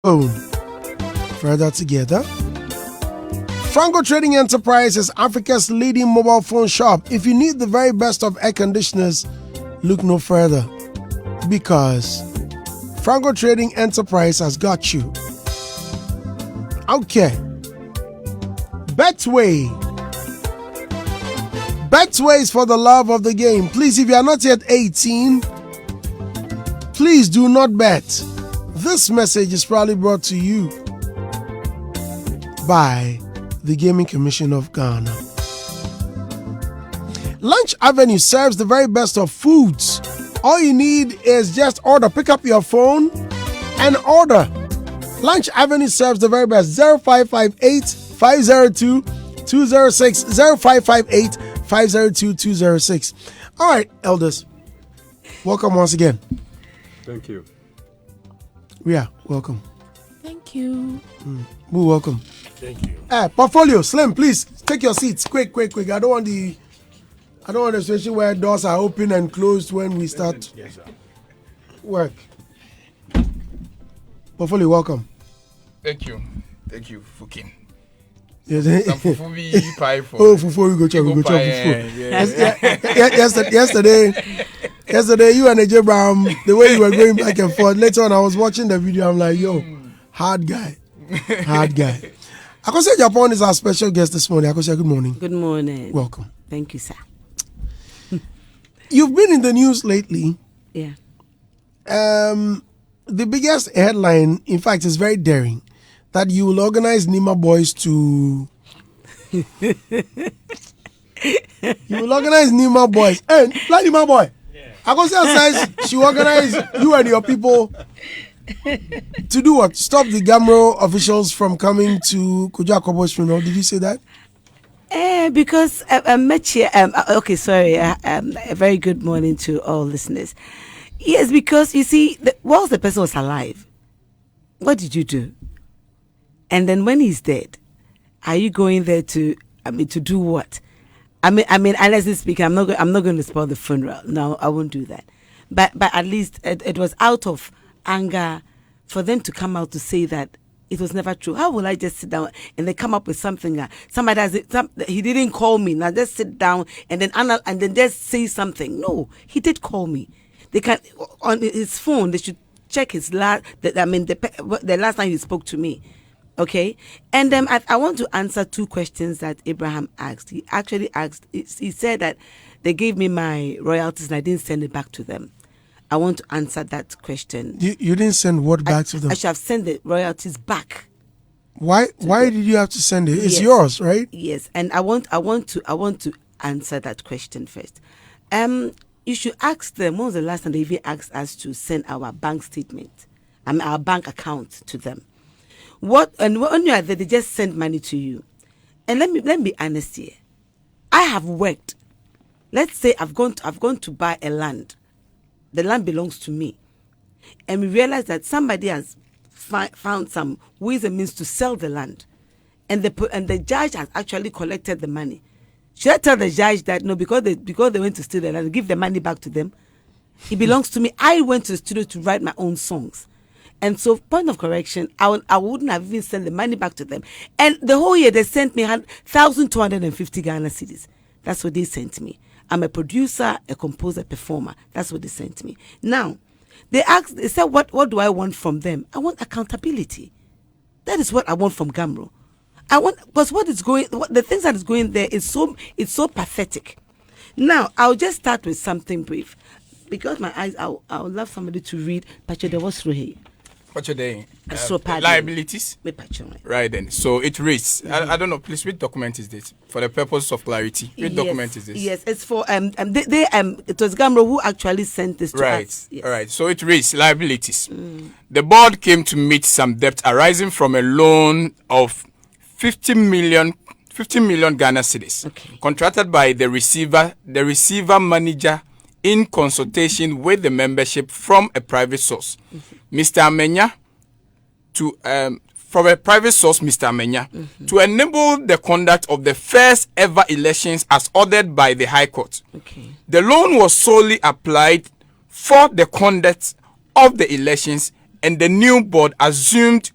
phone. Further together. Franco Trading Enterprise is Africa's leading mobile phone shop. If you need the very best of air conditioners, look no further, because Franco Trading Enterprise has got you. Okay. Betway. Betway is for the love of the game. Please, if you are not yet 18, please do not bet. This message is probably brought to you by the Gaming Commission of Ghana. Lunch Avenue serves the very best of foods. All you need is just order. Pick up your phone and order. Lunch Avenue serves the very best. 0558 502 206 0558 502 206. All right, elders. Welcome once again. Thank you. Yeah, welcome. Thank you. Who welcome? Thank you. Portfolio, Slim, please take your seats. Quick. I don't want the situation where doors are open and closed when we start work. Portfolio, welcome. Thank you, Fukin. Yes. Some fufu be pie for. Oh, fufu, we go chop fufu. Yesterday, you and AJ Brown, the way you were going back and forth. Later on, I was watching the video. I'm like, yo, hard guy. Akosua Agyapong is our special guest this morning. Akosua, good morning. Good morning. Welcome. Thank you, sir. You've been in the news lately. Yeah. The biggest headline, in fact, is very daring, that you will organize Nima boys to... You will organize Nima boys. Hey, fly Nima boy. Akosua says she will organize you and your people to do what? Stop the GHAMRO officials from coming to Akwaboah Snr. Did you say that? Because I met here. Okay, sorry. A very good morning to all listeners. Yes, because you see, whilst the person was alive, what did you do? And then when he's dead, are you going there to do what? I mean, honestly speaking, I'm not going to spoil the funeral. No, I won't do that. But at least it was out of anger for them to come out to say that it was never true. How will I just sit down and they come up with something? Somebody does it. He didn't call me. Now just sit down and then just say something. No, he did call me. They can on his phone. They should check his last. The last time he spoke to me. Okay, and then I want to answer two questions that Abraham asked. He actually asked. He said that they gave me my royalties and I didn't send it back to them. I want to answer that question. You didn't send what back to them? I should have sent the royalties back. Why did you have to send it? It's yours, right? Yes, and I want to answer that question first. You should ask them. When was the last time they even asked us to send our bank statement, our bank account to them? And when you are there, they just send money to you. And let me be honest here. I have worked. Let's say I've gone to buy a land. The land belongs to me, and we realize that somebody has found some ways and means to sell the land, and the judge has actually collected the money. Should I tell the judge that no, because they went to steal the land, give the money back to them? It belongs to me. I went to the studio to write my own songs. And so, point of correction, I wouldn't have even sent the money back to them. And the whole year, they sent me 1,250 Ghana cedis. That's what they sent me. I'm a producer, a composer, performer. That's what they sent me. Now, they said, what do I want from them? I want accountability. That is what I want from GHAMRO. Because the things that is going there is so pathetic. Now, I'll just start with something brief. Because my eyes, I would love somebody to read Pacho de Wasrohe. What's your day? So liabilities? Right then. So it reads, I don't know, please, which document is this? For the purpose of clarity. Which document is this? Yes, it's for, it was GHAMRO who actually sent this to us. Yes. All right. So it reads, liabilities. The board came to meet some debt arising from a loan of 50 million Ghana cedis, contracted by the receiver manager in consultation with the membership from a private source. Mr. Amenya, from a private source, Mr. Amenya, to enable the conduct of the first ever elections as ordered by the High Court. The loan was solely applied for the conduct of the elections and the new board assumed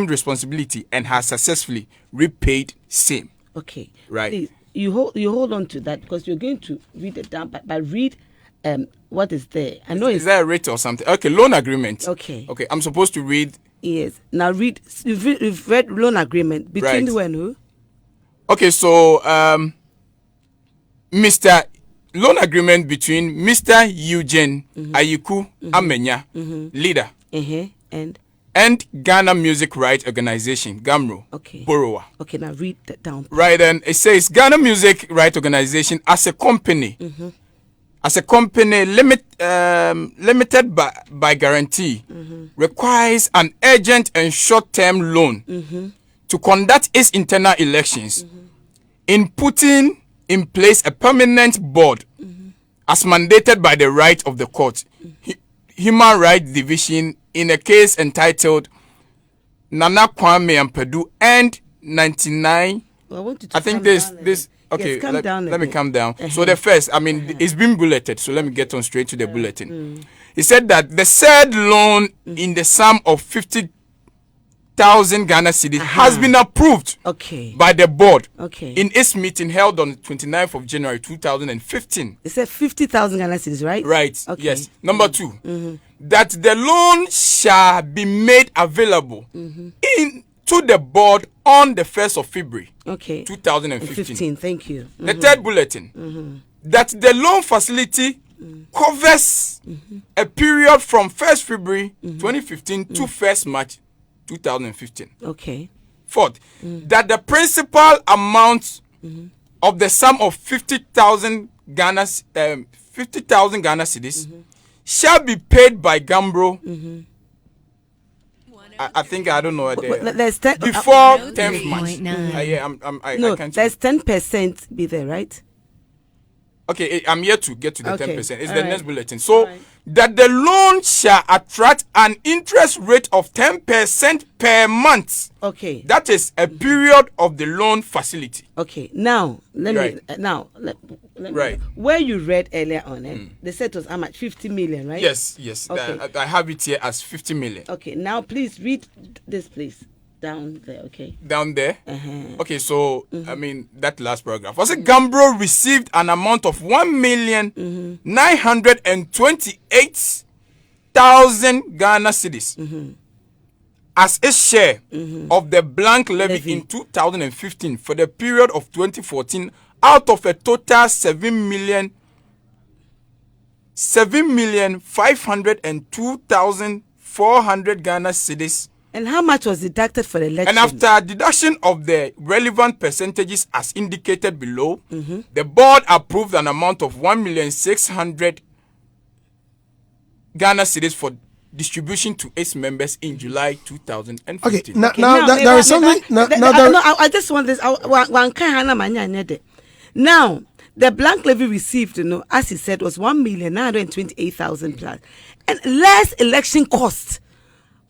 responsibility and has successfully repaid same. Okay. Right. Please, you hold on to that because you're going to read it down, but read what is there. I know is there a rate or something? Okay, loan agreement. Okay. Okay, I'm supposed to read. Yes. Now read. You've read loan agreement between who and who? Okay, so Mr. Loan agreement between Mr. Eugene Ayiku Amenya, leader, and Ghana Music Rights Organization, GHAMRO, borrower. Okay, now read that down. Right, and it says Ghana Music Rights Organization as a company, limited by guarantee, requires an urgent and short-term loan to conduct its internal elections, in putting in place a permanent board as mandated by the right of the court, Human Rights Division, in a case entitled Nana Kwame Ampadu and 99. I think this. Okay, yes, let me calm down. So the first, it's been bulleted. So let me get on straight to the bulletin. He said that the said loan in the sum of 50,000 Ghana cedis has been approved by the board in its meeting held on the 29th of January 2015. It said 50,000 Ghana cedis, right? Right. Okay. Yes. Number 2, that the loan shall be made available to the board on the 1st of February 2015. Thank you. The third bulletin, that the loan facility covers a period from 1st February 2015 to 1st March 2015. Okay. Fourth, that the principal amount of the sum of 50,000 Ghana cedis shall be paid by GHAMRO. I think I don't know. Before 10th March. No, there's 10% be there, right? Okay, I'm here to get to the 10%. It's the next bulletin. So that the loan shall attract an interest rate of 10% per month. Okay. That is a period of the loan facility. Okay. Now let me where you read earlier on it, they said it was how much? 50 million, right? Yes. Okay. I have it here as 50 million. Okay. Now please read this, please. Down there, okay. Down there? Okay, so, that last paragraph. Was it GHAMRO received an amount of 1,928,000 Ghana cedis as its share of the blank levy in 2015 for the period of 2014 out of a total 7,502,400 Ghana cedis. And how much was deducted for the election? And after deduction of the relevant percentages as indicated below, the board approved an amount of 1,600,000 Ghana cedis for distribution to its members in July 2015. Okay, now there is something. I just want this. Now, the blank levy received, as he said, was 1,928,000 plus, and less election costs.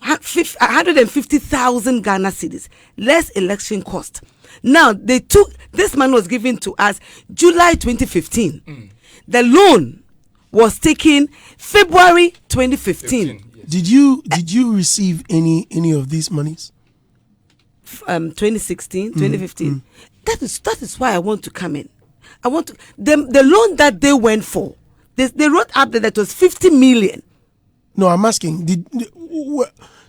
150,000 Ghana cedis, less election cost. Now, this money was given to us July 2015. The loan was taken February 2015. Yes. Did you receive any of these monies? 2016, 2015. That is why I want to come in. I want to the loan that they went for. They wrote up that it was 50 million. No, I'm asking.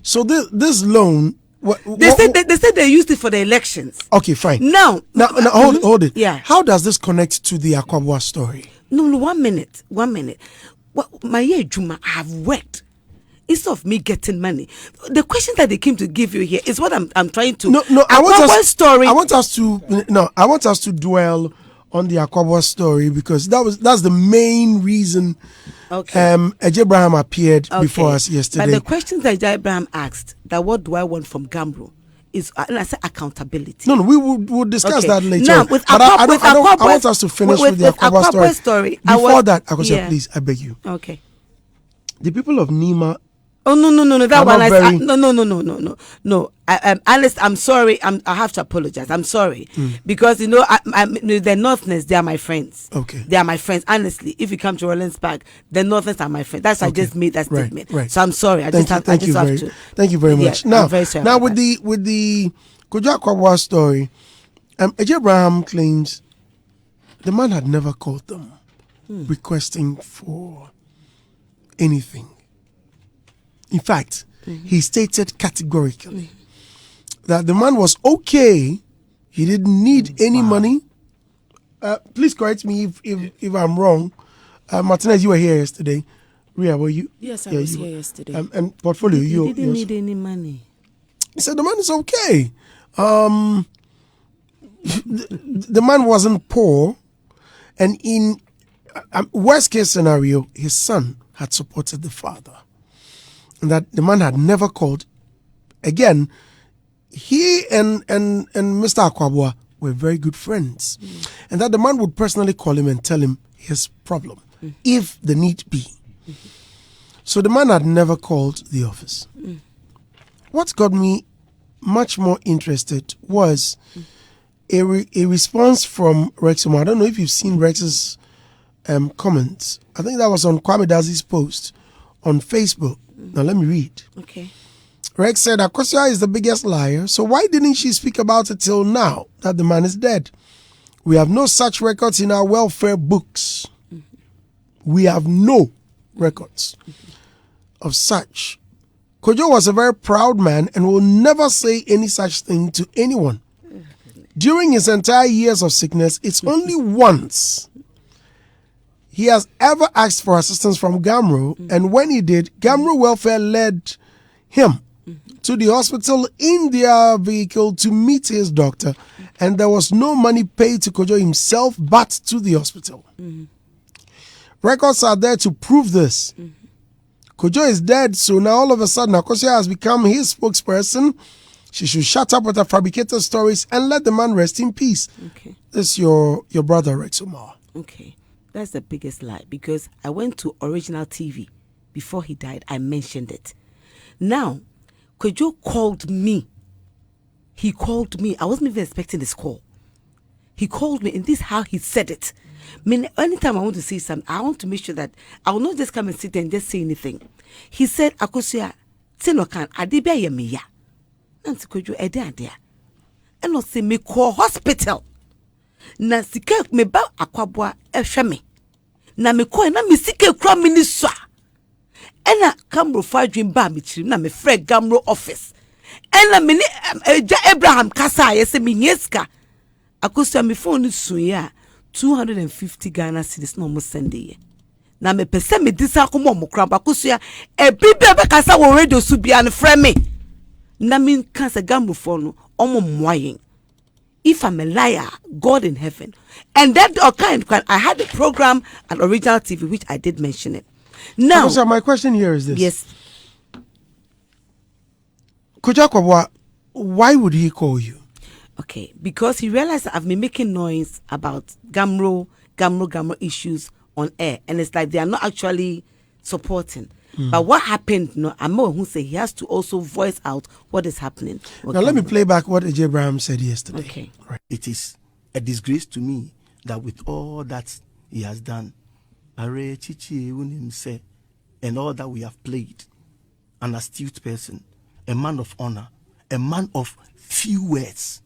So this loan? They said they used it for the elections. Okay, fine. Now hold it. Yeah. How does this connect to the Akwaboah story? No, 1 minute. My Juma, I have worked. Instead of me getting money, the question that they came to give you here is what I'm trying to. No. I want us to dwell on the Akwaboah story because that's the main reason. Okay. Abraham appeared before us yesterday. But the question that Abraham asked, that what do I want from GHAMRO, is and I said accountability. No, we will discuss that later. Now, with I want us to finish with the Akwaboah story. Before that, Akosua, please, I beg you. Okay. The people of Nima Oh no! That I'm one not I very- no. Alice, I'm sorry. I have to apologize. I'm sorry because the Northerners, they are my friends. Okay. They are my friends. Honestly, if you come to Rollins Park, the Northerners are my friends. That's why I just made that Right, statement. right. So I'm sorry. I Thank just you have very, to. thank you very much. Yeah, Now, I'm very sorry now about with the Akosua Agyapong story, Abraham claims the man had never called them requesting for anything. In fact, he stated categorically that the man was okay. He didn't need any money. Please correct me if I'm wrong. Martinez, you were here yesterday. Ria, were you? Yes, I Yeah, was you here were. yesterday. And portfolio, He you didn't need any money. He said the man is okay. The man wasn't poor, and in worst case scenario, his son had supported the father, and that the man had never called. Again, he and Mr. Akwaboah were very good friends, and that the man would personally call him and tell him his problem, if the need be. So the man had never called the office. What got me much more interested was a response from Rex Omar. I don't know if you've seen Rex's comments. I think that was on Kwame Dazi's post on Facebook. Now let me read. Okay. Rex said, Akosua is the biggest liar, so why didn't she speak about it till now that the man is dead? We have no such records in our welfare books. We have no records of such. Kojo was a very proud man and will never say any such thing to anyone. During his entire years of sickness, it's only once he has ever asked for assistance from GHAMRO, and when he did, GHAMRO Welfare led him to the hospital in their vehicle to meet his doctor, and there was no money paid to Kojo himself but to the hospital. Records are there to prove this. Kojo is dead, so now all of a sudden Akosua has become his spokesperson. She should shut up with her fabricated stories and let the man rest in peace. Okay. This is your brother Rex Omar. Okay. That's the biggest lie because I went to Original TV before he died. I mentioned it. Now, Kojo called me. He called me. I wasn't even expecting this call. He called me, and this is how he said it. I mean, anytime I want to say something, I want to make sure that I will not just come and sit there and just say anything. He said, Akosua, Sinokan, Adibia Yemiya. Nancy Kojo, Edia. And not say me call hospital. Na sika me ba Akwaboah ehwe me. Na me call na me sika kura me ni so. Ena GHAMRO fa dream ba me chiri na me frɛ GHAMRO office. Ena me ni Abraham kasa yese me nyeska. Akosua me phone so ya 250 Ghana cedis no mo send ye. Na me pese me disa komo mo kra ba Akosua e bibia be kasa wo radio so bia ne frɛ me. Na me kasa GHAMRO phone no omo moyen. If I'm a liar, God in heaven. And that I had a program at Original TV, which I did mention it. Now, Akosua, my question here is this. yes, Kojo Akwaboah, why would he call you? okay, because he realized that I've been making noise about GHAMRO issues on air, and it's like they are not actually supporting. But what happened, I'm not who say he has to also voice out what is happening. Now let me play back what AJ Abraham said yesterday. Okay. Right. It is a disgrace to me that with all that he has done, and all that we have played, an astute person, a man of honor, a man of few words,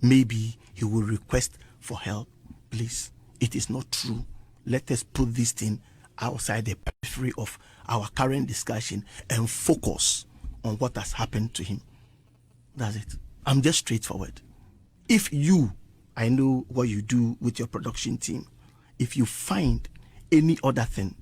maybe he will request for help. Please, it is not true. Let us put this thing outside the periphery of our current discussion and focus on what has happened to him. That's it. I'm just straightforward. If you, I know what you do with your production team, if you find any other thing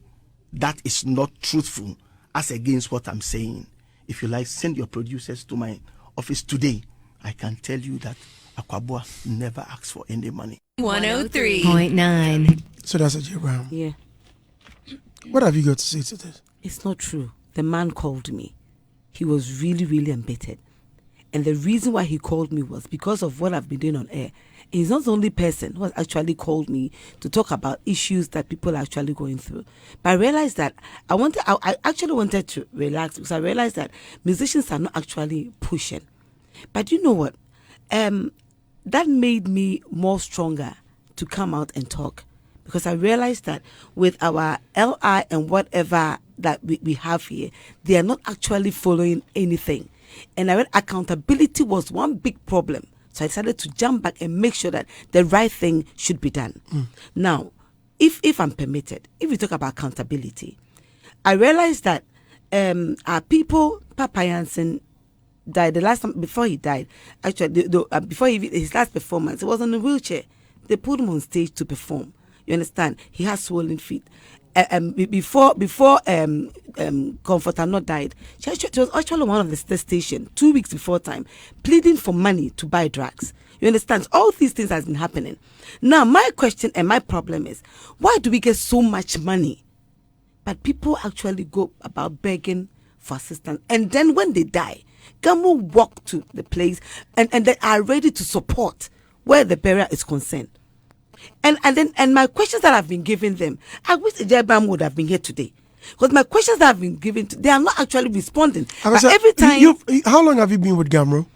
that is not truthful as against what I'm saying, if you like, send your producers to my office today. I can tell you that Akwaboah never asks for any money. 103.9. So that's AJ Abraham. Yeah. What have you got to say to this? It's not true. The man called me. He was really, really embittered. And the reason why he called me was because of what I've been doing on air. He's not the only person who has actually called me to talk about issues that people are actually going through. But I realized that I actually wanted to relax because I realized that musicians are not actually pushing. But you know what? That made me more stronger to come out and talk, because I realized that with our LI and whatever that we have here, they are not actually following anything. And I read accountability was one big problem. So I decided to jump back and make sure that the right thing should be done. Now, if I'm permitted, if we talk about accountability, I realized that our people, Papa Jansen, died the last time before he died. Actually, before his last performance, he was on a wheelchair. They put him on stage to perform. You understand? He has swollen feet. Before Comfort not died, she was actually on one of the station 2 weeks before time, pleading for money to buy drugs. You understand? All these things has been happening. Now, my question and my problem is, why do we get so much money, but people actually go about begging for assistance, and then when they die, GHAMRO walk to the place and they are ready to support where the burial is concerned. And my questions that I've been giving them, I wish the Jebam would have been here today, because my questions that I've been giving, they are not actually responding. But every time, how long have you been with GHAMRO?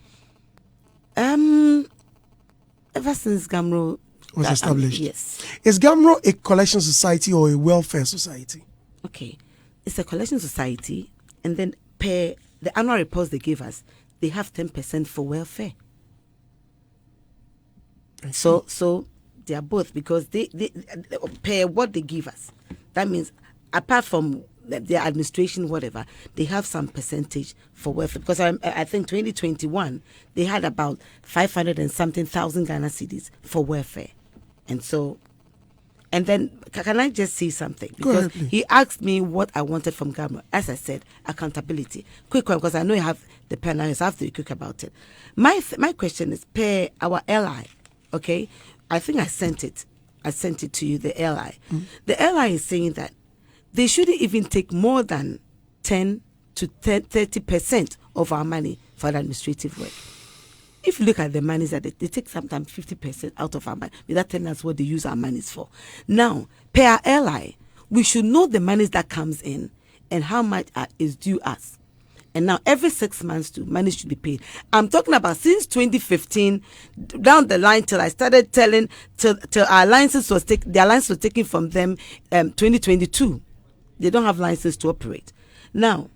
Ever since GHAMRO was established. Yes. Is GHAMRO a collection society or a welfare society? Okay, it's a collection society, and then per the annual reports they give us, they have 10% for welfare. So they are both, because they pay what they give us. That means apart from their administration, whatever, they have some percentage for welfare. Because I think 2021 they had about 500 and something thousand Ghana cedis for welfare, and then can I just say something? Because ahead, he asked me what I wanted from GHAMRO. As I said, accountability. Quick one, because I know you have the pen now, so I have to be quick about it. My question is per our LI. Okay, I think I sent it to you, the LI. The LI is saying that they shouldn't even take more than 10 to 30% of our money for administrative work. If you look at the monies that they take sometimes 50% out of our money without telling us what they use our monies for. Now, per our LI, we should know the monies that comes in and how much is due us. And now every 6 months, too, money should be paid. I'm talking about since 2015 down the line till I started telling till our license was their license was taken from them 2022. They don't have license to operate. Now,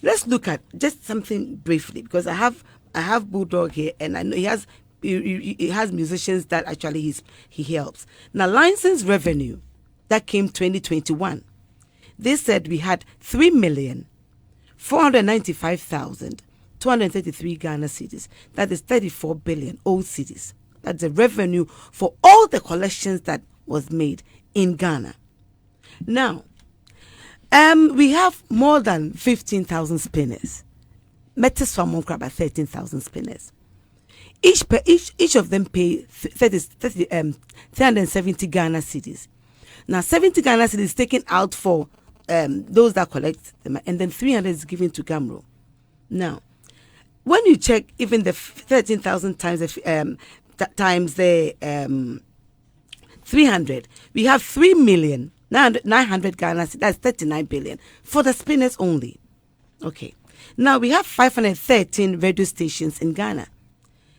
let's look at just something briefly, because I have Bulldog here, and I know he has musicians that actually he helps. Now, license revenue that came 2021, they said we had 3,495,233 Ghana cedis. That is 34 billion old cedis. That's the revenue for all the collections that was made in Ghana. Now, we have more than 15,000 spinners. Metis from about 13,000 spinners. Each of them pay 370 Ghana cedis. Now, 70 Ghana cedis taken out for those that collect them, and then 300 is given to GHAMRO. Now, when you check even the 13,000 times the 300, we have 3,900,000 Ghana cedis. That's 39 billion for the spinners only. Okay. Now, we have 513 radio stations in Ghana.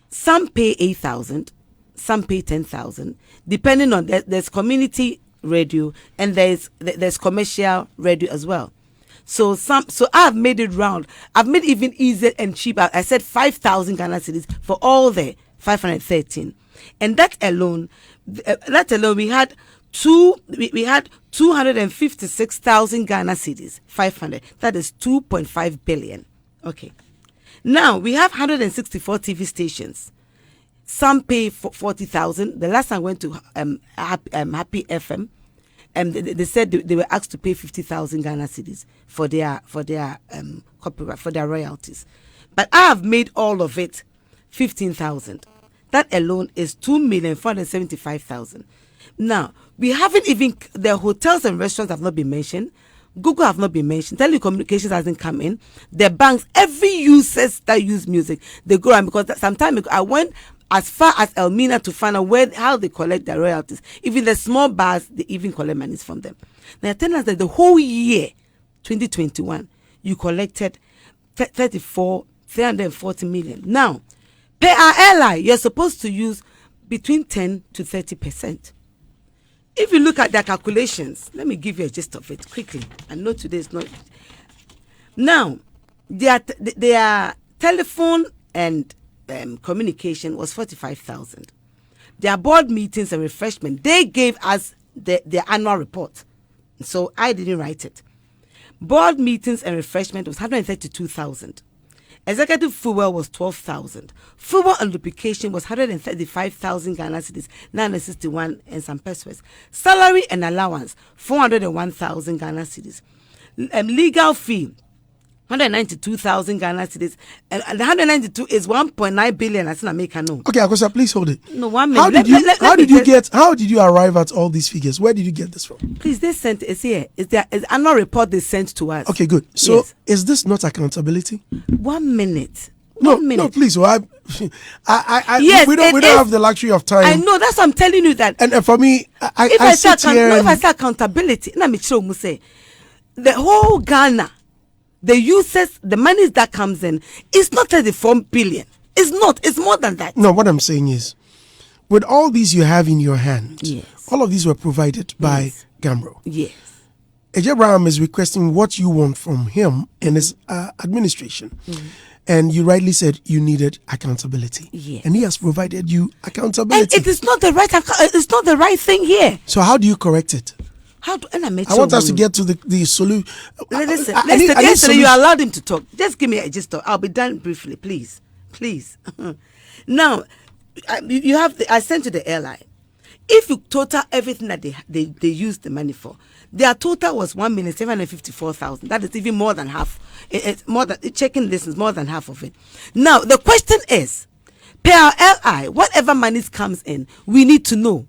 Some pay 8,000, some pay 10,000, depending on there's community radio and there's commercial radio as well. So I've made it round. I've made it even easier and cheaper. I said 5,000 Ghana cedis for all the 513, and that alone we had 256,000 Ghana cedis, 500. That is 2.5 billion. Okay. Now we have 164 TV stations. Some pay for 40,000. The last time I went to Happy FM, and they said they were asked to pay 50,000 Ghana cedis for their copyright, for their royalties. But I have made all of it 15,000. That alone is 2,475,000. Now, we haven't even, the hotels and restaurants have not been mentioned. Google have not been mentioned. Telecommunications hasn't come in. The banks, every users that use music, they go around, because some time ago I went as far as Elmina to find out how they collect their royalties. Even the small bars, they even collect monies from them. Now, tell us that the whole year, 2021, you collected 340 million. Now, per our airline, you're supposed to use between 10 to 30%. If you look at their calculations, let me give you a gist of it quickly. I know today is not. Now, their telephone and communication was 45,000. Their board meetings and refreshment, they gave us their annual report. So I didn't write it. Board meetings and refreshment was 132,000. Executive fuel was 12,000. Fuel and lubrication was 135,000 Ghana cedis, 961 and some pesos. Salary and allowance 401,000 Ghana cedis. Legal fee 192,000 Ghana cedis, and the 192 is 1.9 billion. As in America, no. Okay, Akosua, please hold it. No, 1 minute. How did you arrive at all these figures? Where did you get this from? Please, they sent it's here. It's their annual report they sent to us. Okay, good. So, Yes. is this not accountability? 1 minute. No, 1 minute. no, please. So Yes, we don't have the luxury of time. I know, that's what I'm telling you that. And for me, If I I say sit here. if I say accountability, let me show you say the whole Ghana, the uses, the money that comes in, it's not 34 billion. It's not. It's more than that. No, what I'm saying is, with all these you have in your hand, Yes. all of these were provided by GHAMRO. Yes. Agyapong is requesting what you want from him and his administration. And you rightly said you needed accountability. Yes. And he has provided you And accountability. it is not the right. It's not the right thing here. So how do you correct it? How do and I want us to get to the solution. Listen. Yesterday you allowed him to talk. Just give me a gist. I'll be done briefly, please. Now, you have. I sent to the airline. If you total everything that they used the money for, their total was 1,754,000. That is even more than half. It's more than checking this is more than half of it. Now the question is, per our LI, whatever money comes in, we need to know.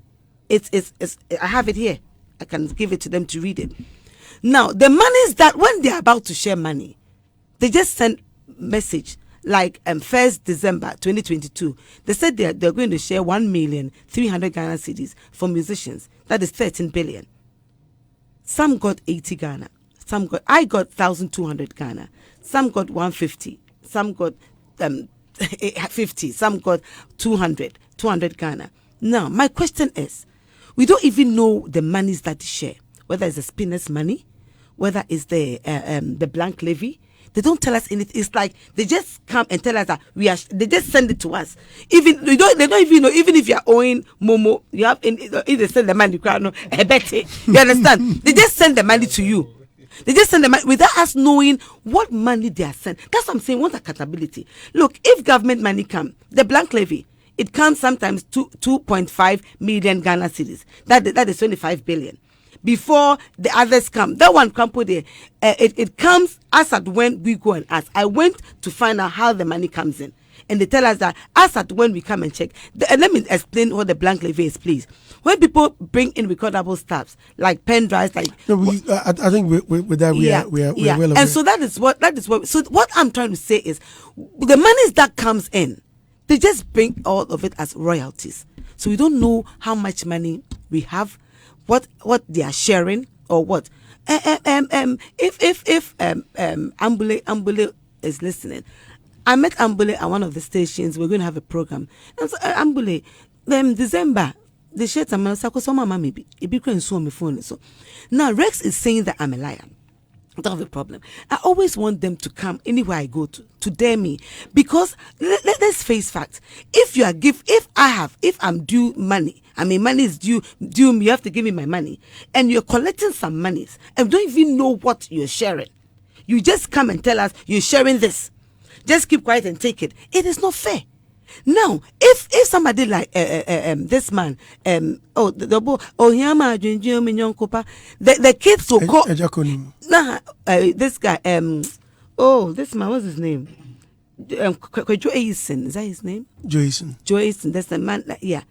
It's I have it here. I can give it to them to read it. Now the monies that when they are about to share money, they just send message. Like 1st December 2022, they said they're going to share 1,300,000 Ghana cedis for musicians. That is 13 billion. Some got 80 Ghana. I got 1,200 Ghana. Some got 150. Some got 50. Some got 200 Ghana. Now, my question is, we don't even know the monies that they share, whether it's the spinners' money, whether it's the blank levy. They don't tell us anything. It's like they just come and tell us that they just send it to us. Even they don't even know. Even if you are owing Momo, you have if they send the money, you can't know. You understand? They just send the money to you. They just send the money without us knowing what money they are sending. That's what I'm saying. What accountability? Look, if government money comes, the blank levy, it comes sometimes 2.5 million Ghana cedis. That is 25 billion. Before the others come, that one come put there. It comes as at when we go and ask. I went to find out how the money comes in, and they tell us that as at when we come and check. And let me explain what the blank levy is, please. When people bring in recordable stuffs like pen drives, like No, I think with that we are well aware. And so that is what. So what I'm trying to say is, the monies that comes in, they just bring all of it as royalties. So we don't know how much money we have. What they are sharing or what? If Ambule is listening, I met Ambule at one of the stations. We're going to have a program. And so Ambule, December, they shared some mama maybe it became so on my phone. So now Rex is saying that I'm a liar. I don't have a problem. I always want them to come anywhere I go to dare me, because let's face facts. If I'm due money, money is due me, you have to give me my money, and you're collecting some monies and don't even know what you're sharing. You just come and tell us you're sharing this. Just keep quiet and take it. It is not fair. Now, if somebody like this man, the kids will call. This guy, this man, what's his name? Joyson, is that his name? Joyson. That's the man. Yeah.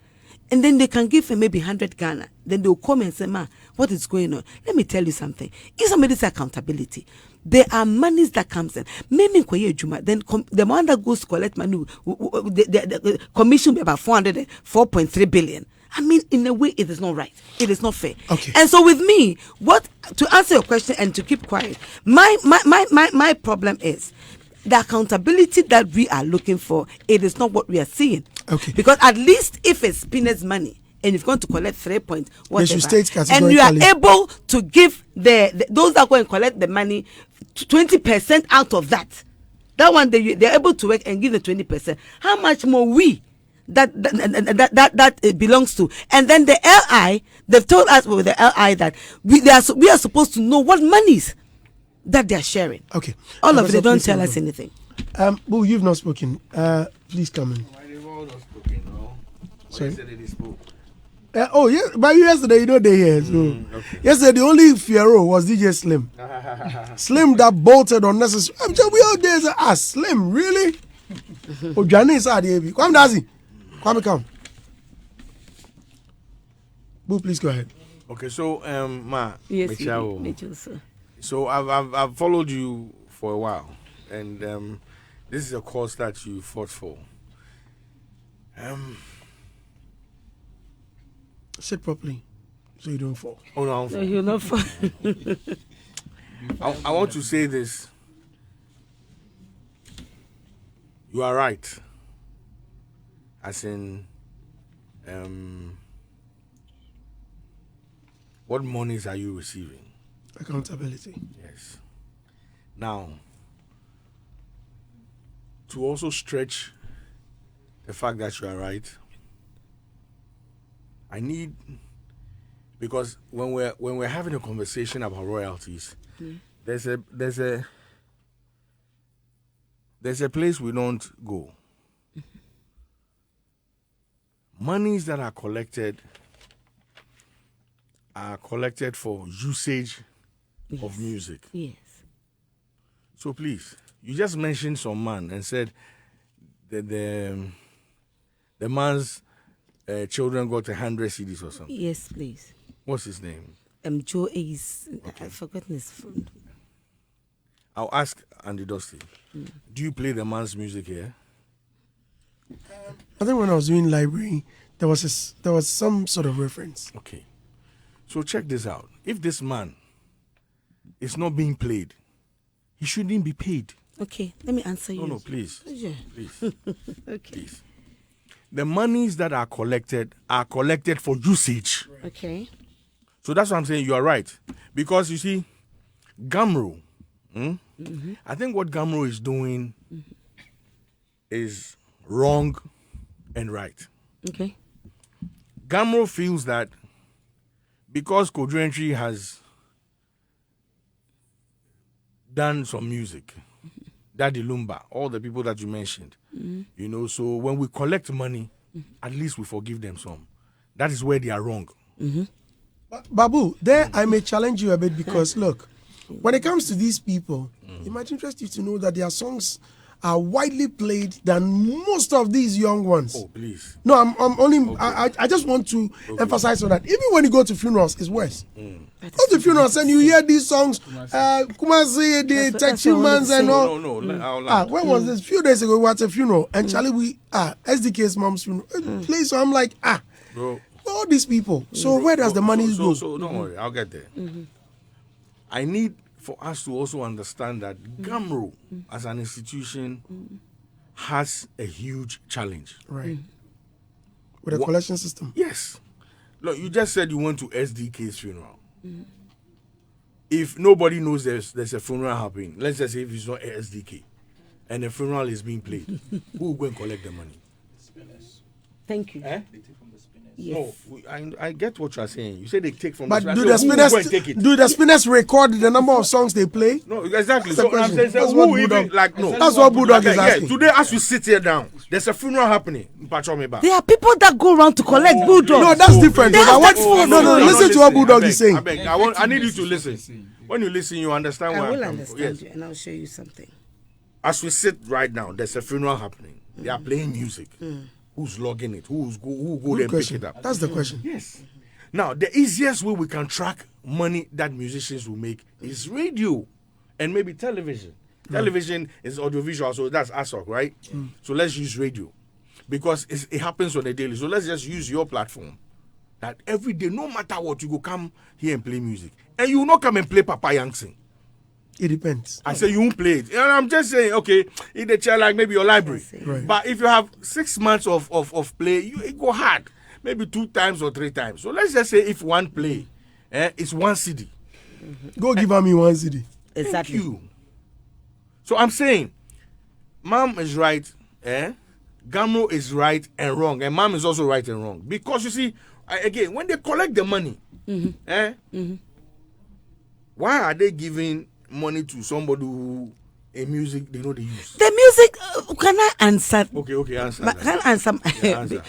And then they can give him maybe 100 Ghana. Then they'll come and say, "Ma, what is going on?" Let me tell you something. If somebody's accountability, there are monies that comes in. Maybe then the man that goes to collect money, the commission be about 4.3 billion. I mean, in a way, it is not right. It is not fair. Okay. And so with me, to answer your question and to keep quiet, my problem is the accountability that we are looking for. It is not what we are seeing. Okay. Because at least if it's peanuts money and you're going to collect 3 point whatever, state and you are categorically. able to give those that go and collect the money 20% out of that one they're able to work and give the 20%. How much more we that it belongs to? And then the LI, they've told us with the LI that we are supposed to know what monies that they are sharing. Okay. All of it, they don't please tell come us in. anything. Boo, you've not spoken. Please come in. Sorry. Yeah, but yesterday, they here. So yesterday, the only Fiero was DJ Slim. Slim that bolted unnecessary. I'm just, we all days Slim, really? Oh, Johnny is out here. Come, Dazi. Come. Boo, please go ahead. Okay, so Ma, Yes, Michelle, Mitchell, sir. so I've followed you for a while, and this is a cause that you fought for. Sit properly, so you don't fall. Oh no, So you're not fun. I want to say this. You are right. As in, what monies are you receiving? Accountability. Yes. Now, to also stretch the fact that you are right, I need, because when we're having a conversation about royalties, there's a place we don't go. Monies that are collected for usage of music. Yes. So please, you just mentioned some man and said that the man's children got 100 CDs or something. Yes, please. What's his name? Joe is, I've forgotten his phone. I'll ask Andy Dusty. Do you play the man's music here? I think when I was doing library, there was some sort of reference. Okay. So check this out. If this man is not being played, he shouldn't be paid. Okay, let me answer you. No, please. Yeah. Please. Okay. Please. The monies that are collected for usage. Okay. So that's what I'm saying. You are right. Because you see, GHAMRO, I think what GHAMRO is doing is wrong and right. Okay. GHAMRO feels that because Kodrentry has done some music, Daddy Lumba, all the people that you mentioned, so when we collect money, at least we forgive them some. That is where they are wrong. Babu, there I may challenge you a bit because look, when it comes to these people, it might interest you to know that their songs are widely played than most of these young ones. Oh, please. No, I'm only. Okay. I just want to emphasize on that. Even when you go to funerals, it's worse. Go to funerals and you hear these songs, Kumasi, the Tech Humans and all. No. When was this? A few days ago, we were at a funeral and Charlie, SDK's mom's funeral. Play, so I'm like, bro, all these people. So where does the money go? So don't worry, I'll get there. I need for us to also understand that GHAMRO as an institution has a huge challenge. Right. With a collection system. Yes. Look, you just said you went to SDK's funeral. If nobody knows there's a funeral happening, let's just say if it's not SDK and the funeral is being played, who will go and collect the money? Thank you. Yes. No, I get what you're saying. You say they take from but the do spinners. Do the spinners record the number of songs they play? No, exactly. That's So I'm saying, That's what Bulldog, that's what Bulldog is asking. Today, as we sit here down, there's a funeral happening. There are people that go around to collect Bulldog. No, that's different. No, listen to what Bulldog is saying. I need you to listen. When you listen, you understand I why will I'm understand you, and I'll show you something. As we sit right now, there's a funeral happening. They are playing music. who's logging it, who go Good there and pick question. it up. That's the question. Yes. Now, the easiest way we can track money that musicians will make is radio and maybe television. Television is audiovisual, so that's ASOC, right? So let's use radio because it happens on a daily. So let's just use your platform that every day, no matter what, you go come here and play music. And you will not come and play Papa Yankson. It depends. I say you won't play it. And I'm just saying, okay, in the chair like maybe your library. Right. But if you have 6 months of play, it go hard. Maybe 2 times or 3 times. So let's just say if one play, it's 1 CD. Go give me 1 CD. Exactly. Thank you. So I'm saying, Mom is right, GHAMRO is right and wrong, and Mom is also right and wrong. Because you see, again, when they collect the money, why are they giving money to somebody who a music they know they use? The music, can I answer? Okay, answer. Can I answer? Yeah, answer.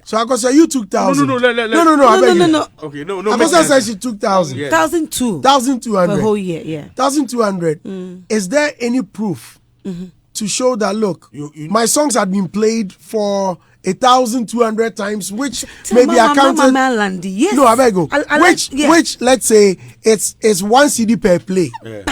So Akosua, you took 1,000. No, No. Okay, no. Akosua said she took 1,000. Yeah. 1,002 1,200. for a whole year, yeah. 1,200. Is there any proof to show that, look, my songs had been played for 1,200 times, which may be accounted. Yes. No, I beg you. Which, let's say, it's 1 CD per play. Yeah.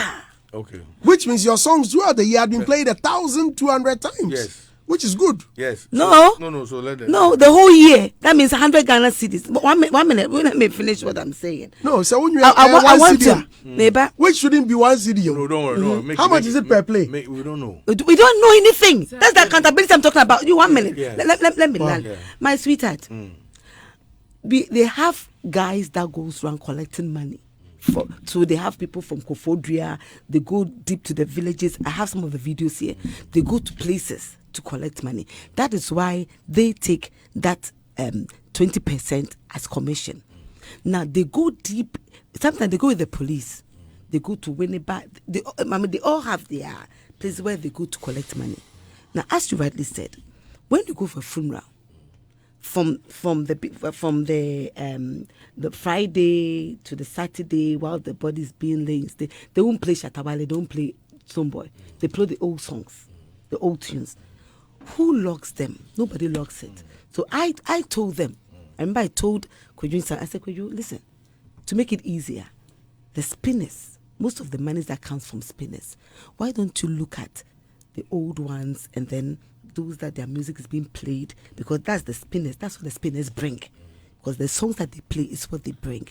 Okay. Which means your songs throughout the year had been played 1,200 times. Yes. Which is good. Yes. No. So let them. No, the whole year. That means 100 Ghana cedis. But 1 minute. Let me finish what I'm saying. No, so when you I have 1 want CD, to. Neighbor. which shouldn't be 1 CD. No, don't worry. No, How much is it per play? We don't know. We don't know anything. That's the accountability I'm talking about. You 1 minute. Yeah. Let me land. Yeah. My sweetheart. They have guys that goes around collecting money. So they have people from Kofodria. They go deep to the villages. I have some of the videos here. They go to places to collect money. That is why they take that 20% as commission. Now they go deep. Sometimes they go with the police. They go to Winneba. They all have their places where they go to collect money. Now, as you rightly said, when you go for a funeral, from the Friday to the Saturday while the body is being laid, they won't play Shatawale, they don't play Someboy. They play the old songs, the old tunes. Who logs them? Nobody logs it. So I told them. I remember I told Kweju, I said, Kweju, listen, to make it easier, the spinners, most of the money that comes from spinners, why don't you look at the old ones and then those that their music is being played, because that's the spinners, that's what the spinners bring. Because the songs that they play is what they bring.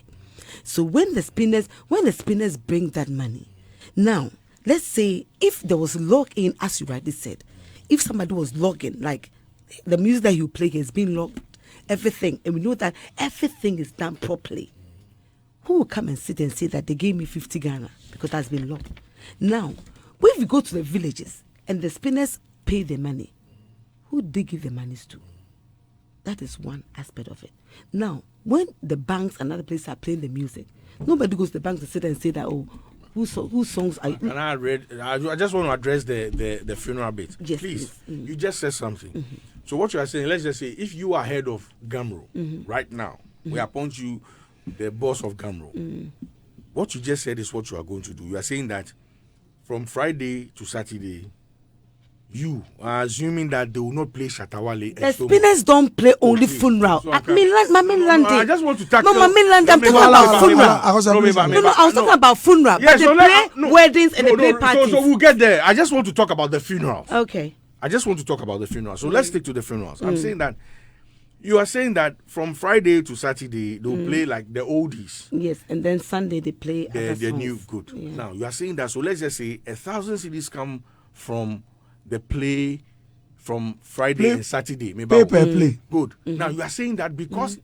So when the spinners bring that money, now let's say if there was log in, as you rightly said, if somebody was logging, like the music that you play is being logged, everything, and we know that everything is done properly, who will come and sit and say that they gave me 50 Ghana because that's been logged? Now, if we go to the villages and the spinners pay the money, who they give the monies to? That is one aspect of it. Now, when the banks and other places are playing the music, nobody goes to the bank to sit and say that, oh, whose songs are you? And I just want to address the funeral bit. Yes, please. Mm-hmm. You just said something. So what you are saying, let's just say, if you are head of GHAMRO right now, we appoint you the boss of GHAMRO. What you just said is what you are going to do. You are saying that from Friday to Saturday, you are assuming that they will not play Shatawale. The spinners don't play only funeral. So I just want to tackle. No, I'm talking about funeral. I was talking about funeral. Yes, but they play weddings and they play parties. So we'll get there. I just want to talk about the funerals. Okay. I just want to talk about the funerals. So let's stick to the funerals. I'm saying that you are saying that from Friday to Saturday they'll play like the oldies. Yes, and then Sunday they play the new good. Yeah. Now you are saying that. So let's just say 1,000 CDs come from the play from Friday and Saturday. Pay per play. Good. Now you are saying that because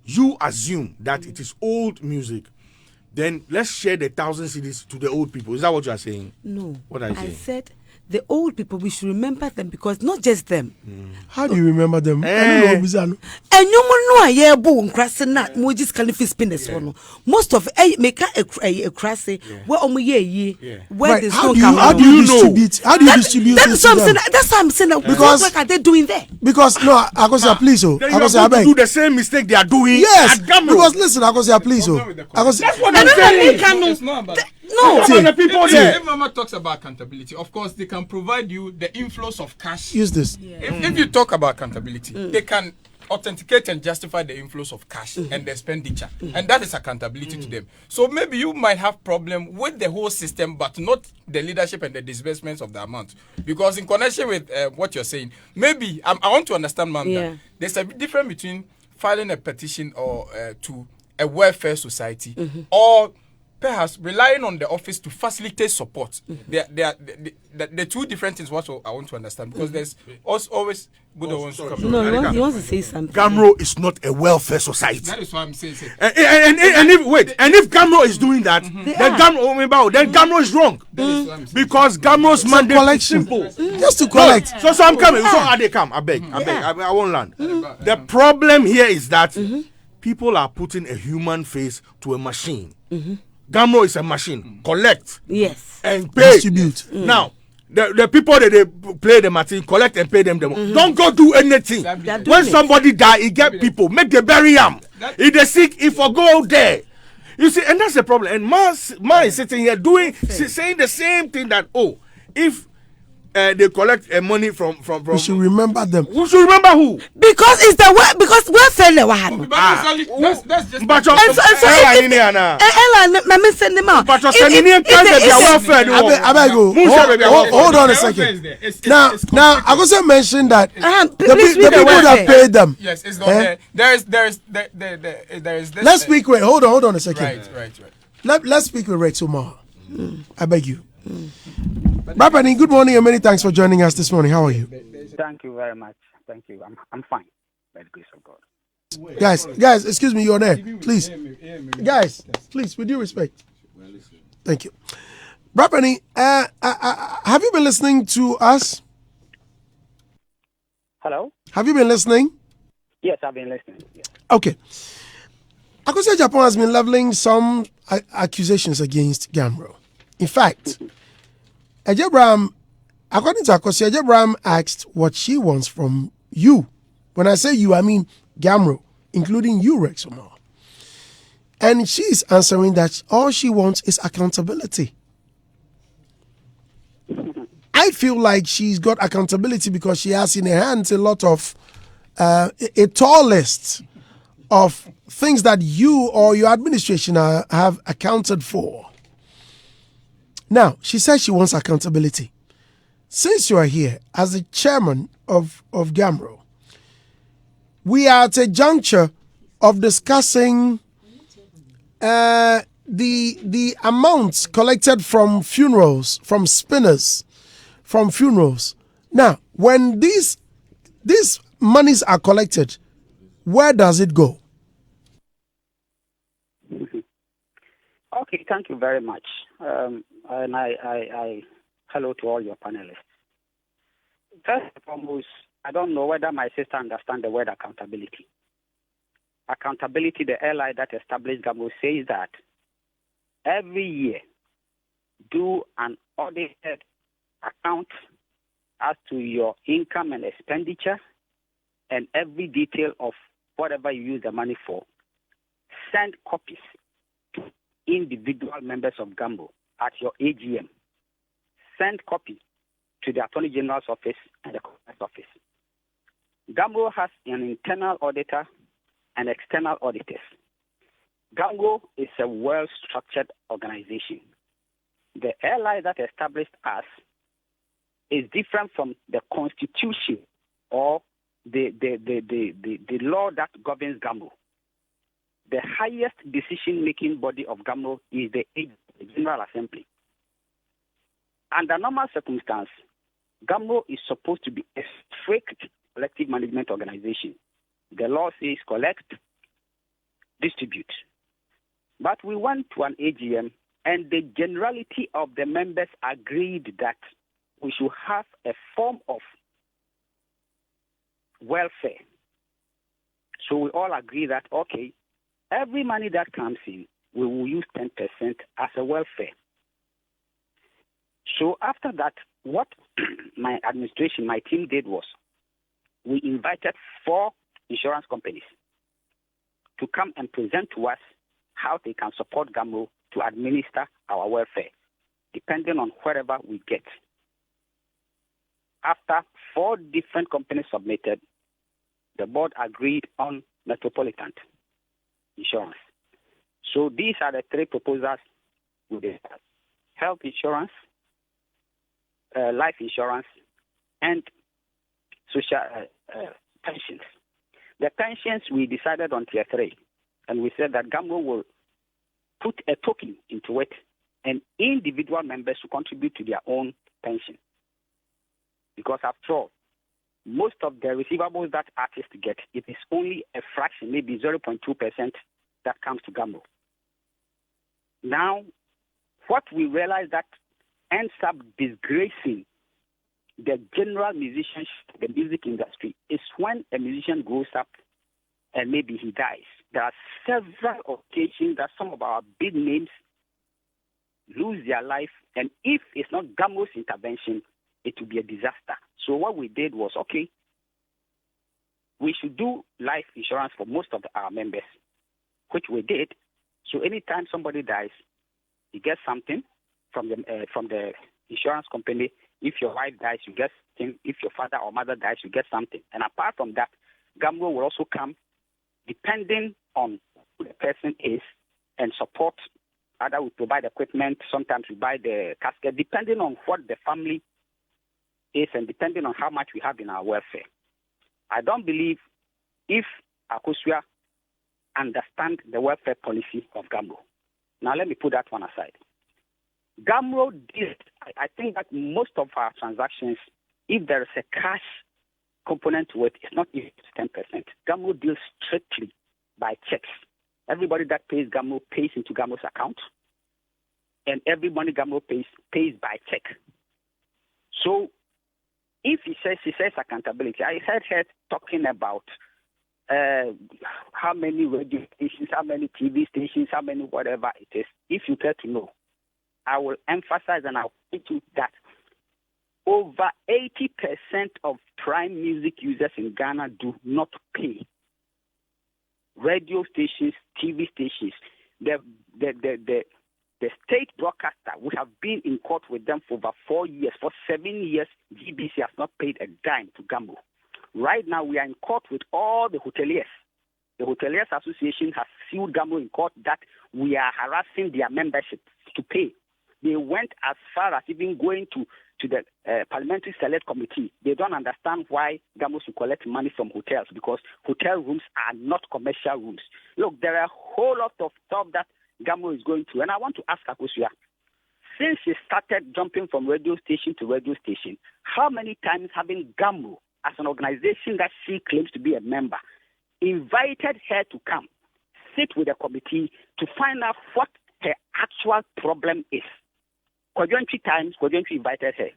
you assume that it is old music, then let's share the 1,000 CDs to the old people. Is that what you are saying? No. What are you saying? I said the old people, we should remember them, because not just them. How do you remember them? And you know, yeah, boom, crassing that Mojis Caliphate spinners. Most of make a crassy where where there's no camera. How do you distribute? How do you distribute? That's what I'm saying. That's what I'm saying. Because what are they doing there? Because no, Akosua, please, then you are going to do the same mistake they are doing. Yes, at GHAMRO. because listen, Akosua, please, That's what I'm saying. It's not about that. No. The people there. If Mama talks about accountability, of course, they can provide you the inflows of cash. Use this. If you talk about accountability, they can authenticate and justify the inflows of cash and the expenditure, and that is accountability to them. So maybe you might have problem with the whole system, but not the leadership and the disbursements of the amount. Because in connection with what you're saying, maybe I want to understand, ma'am, that there's a difference between filing a petition or to a welfare society or perhaps relying on the office to facilitate support. The two different things. What I want to understand, because there's always good ones to come. No, he wants to say something. GHAMRO is not a welfare society. That is what I'm saying. And if GHAMRO is doing that, then GHAMRO is wrong. Because GHAMRO's mandate is simple. Just to collect. So I'm coming. So I come. I beg. I won't land. The problem here is that people are putting a human face to a machine. GHAMRO is a machine. Collect. Yes. And pay. Distribute. Now, the people that they play the machine, collect and pay them. Don't go do anything. When somebody die, you get people. Make the bury him. If they sick, if I go there. You see, and that's the problem. And Ma is sitting here saying the same thing that, if they collect money from. We should remember them. We should remember who? Because it's the way. Because welfare le wahano. That's just. But And so if Mama send them out. But you're sending in time that their welfare. I beg you. Hold on a second. Now, Akosua mentioned that the people that paid them. Yes, it's not there. There is this. Let's speak with. Hold on a second. Right. Let's speak with Rex Omar. I beg you. Brapani, good morning and many thanks for joining us this morning. How are you? Thank you very much. Thank you. I'm fine, by the grace of God. Guys, excuse me, you're there. Please. Guys, please, with due respect. Thank you. Brapani, have you been listening to us? Hello? Have you been listening? Yes, I've been listening. Yes. Okay. Akosua Agyapong has been leveling some accusations against GHAMRO. In fact, Agyapong, according to Akosua, Agyapong asked what she wants from you. When I say you, I mean GHAMRO, including you, Rex Omar. And she's answering that all she wants is accountability. I feel like she's got accountability because she has in her hands a lot of, a tall list of things that you or your administration have accounted for. Now, she says she wants accountability. Since you are here as the chairman of GHAMRO, we are at a juncture of discussing the amounts collected from funerals, from spinners, from funerals. Now, when these monies are collected, where does it go? Okay, thank you very much. And I hello to all your panelists. First and foremost, I don't know whether my sister understands the word accountability. Accountability, the airline that established GHAMRO says that every year do an audited account as to your income and expenditure and every detail of whatever you use the money for. Send copies to individual members of GHAMRO at your AGM. Send copy to the Attorney General's office and the Commerce office. GHAMRO has an internal auditor and external auditors. GHAMRO is a well-structured organization. The airline that established us is different from the constitution or the law that governs GHAMRO. The highest decision-making body of GHAMRO is the General Assembly. Under normal circumstances, GHAMRO is supposed to be a strict collective management organization. The law says collect, distribute. But we went to an AGM, and the generality of the members agreed that we should have a form of welfare. So we all agree that, okay, every money that comes in, we will use 10% as a welfare. So after that, what my administration, my team did was, we invited 4 insurance companies to come and present to us how they can support GHAMRO to administer our welfare, depending on wherever we get. After 4 different companies submitted, the board agreed on Metropolitan Insurance. So these are the 3 proposals we discussed: health insurance, life insurance, and social pensions. The pensions, we decided on tier 3, and we said that GHAMRO will put a token into it, and individual members to contribute to their own pension. Because after all, most of the receivables that artists get, it is only a fraction, maybe 0.2% that comes to GHAMRO. Now, what we realize that ends up disgracing the general musicianship, the music industry, is when a musician grows up and maybe he dies. There are several occasions that some of our big names lose their life, and if it's not GHAMRO's intervention, it will be a disaster. So what we did was, okay, we should do life insurance for most of our members, which we did. So anytime somebody dies, you get something from the insurance company. If your wife dies, you get something. If your father or mother dies, you get something. And apart from that, GHAMRO will also come, depending on who the person is, and support. Either we provide equipment, sometimes we buy the casket, depending on what the family is and depending on how much we have in our welfare. I don't believe if Akosua understand the welfare policy of GHAMRO. Now let me put that one aside. GHAMRO did, I think that most of our transactions, if there is a cash component to it, it's not even 10%. GHAMRO deals strictly by checks. Everybody that pays GHAMRO pays into GHAMRO's account, and every money GHAMRO pays by check. So if she says accountability, I heard her talking about how many radio stations, how many TV stations, how many whatever it is. If you care to know, I will emphasize and I'll point to that over 80% of prime music users in Ghana do not pay. Radio stations, TV stations, the state broadcaster, we have been in court with them for over 4 years. For 7 years, GBC has not paid a dime to GHAMRO. Right now, we are in court with all the hoteliers. The Hoteliers Association has sued GHAMRO in court that we are harassing their membership to pay. They went as far as even going to the Parliamentary Select Committee. They don't understand why GHAMRO should collect money from hotels, because hotel rooms are not commercial rooms. Look, there are a whole lot of stuff that GHAMRO is going through. And I want to ask Akosua, since she started jumping from radio station to radio station, how many times having GHAMRO as an organization that she claims to be a member invited her to come, sit with the committee to find out what her actual problem is? Quadrantry times, Quadrantry invited her.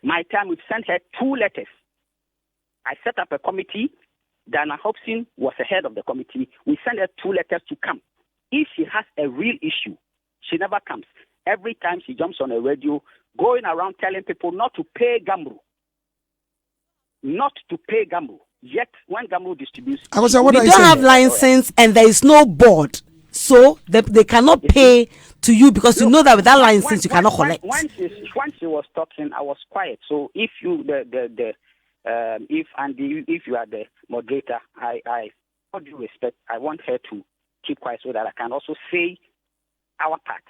My time, we sent her 2 letters. I set up a committee. Dana Hobson was the head of the committee. We sent her 2 letters to come. If she has a real issue, she never comes. Every time she jumps on a radio, going around telling people not to pay GHAMRO. Not to pay GHAMRO. Yet, when GHAMRO distributes... We don't have license and there is no board. So, they cannot pay to you because you know that without license, you cannot collect. When she was talking, I was quiet. So, if you, if you are the moderator, I all due respect, I want her to keep quiet so that I can also say our part.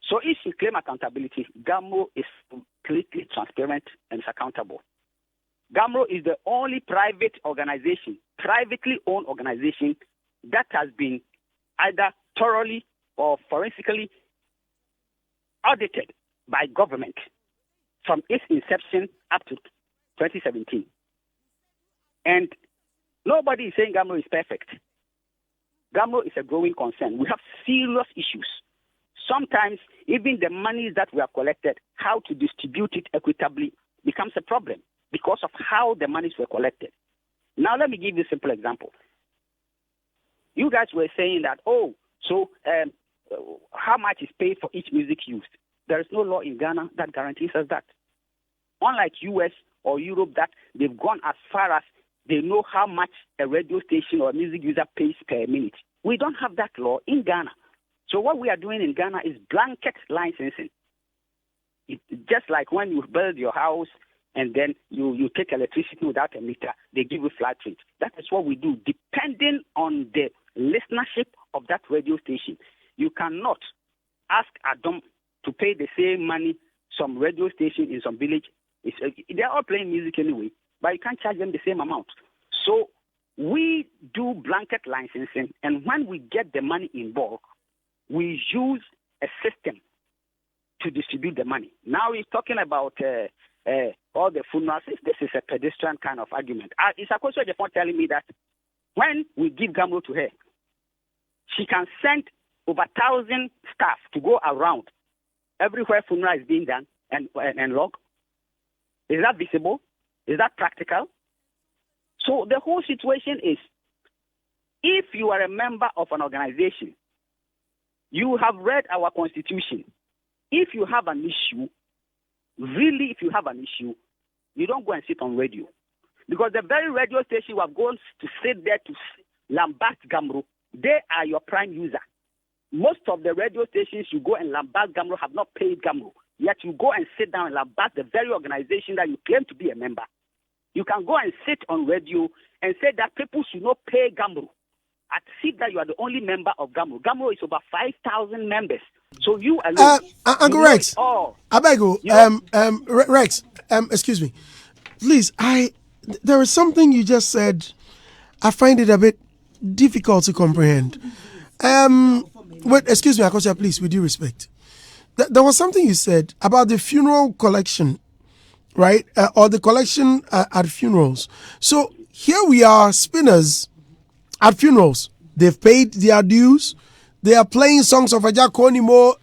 So if she claims accountability, GHAMRO is completely transparent and is accountable. GHAMRO is the only private organization, privately owned organization that has been either thoroughly or forensically audited by government from its inception up to 2017. And nobody is saying GHAMRO is perfect. GHAMRO is a growing concern. We have serious issues. Sometimes even the monies that we have collected, how to distribute it equitably becomes a problem because of how the monies were collected. Now let me give you a simple example. You guys were saying that, how much is paid for each music used? There is no law in Ghana that guarantees us that. Unlike US or Europe, that they've gone as far as they know how much a radio station or a music user pays per minute. We don't have that law in Ghana. So what we are doing in Ghana is blanket licensing. It's just like when you build your house and then you take electricity without a meter, they give you flat rate. That is what we do, depending on the listenership of that radio station. You cannot ask Adam to pay the same money some radio station in some village. They're all playing music anyway, but you can't charge them the same amount. So we do blanket licensing, and when we get the money in bulk, we use a system to distribute the money. Now he's talking about all the funerals. This is a pedestrian kind of argument. Is Akosua Agyapong telling me that when we give GHAMRO to her, she can send over 1,000 staff to go around everywhere funeral is being done and log? Is that visible? Is that practical? So the whole situation is, if you are a member of an organization, you have read our constitution. If you have an issue, really if you have an issue, you don't go and sit on radio. Because the very radio station you are going to sit there to lambast GHAMRO, they are your prime user. Most of the radio stations you go and lambast GHAMRO have not paid GHAMRO. Yet you go and sit down and lambast the very organization that you claim to be a member. You can go and sit on radio and say that people should not pay GHAMRO. At see that you are the only member of GHAMRO. GHAMRO is over 5,000 members. So you alone. Uncle Rex, I beg you, Rex, excuse me. Please, there is something you just said. I find it a bit difficult to comprehend. Wait, excuse me, Akosua, please, with due respect. There was something you said about the funeral collection, right? Or the collection at funerals. So here we are, spinners at funerals. They've paid their dues. They are playing songs of Agyapong,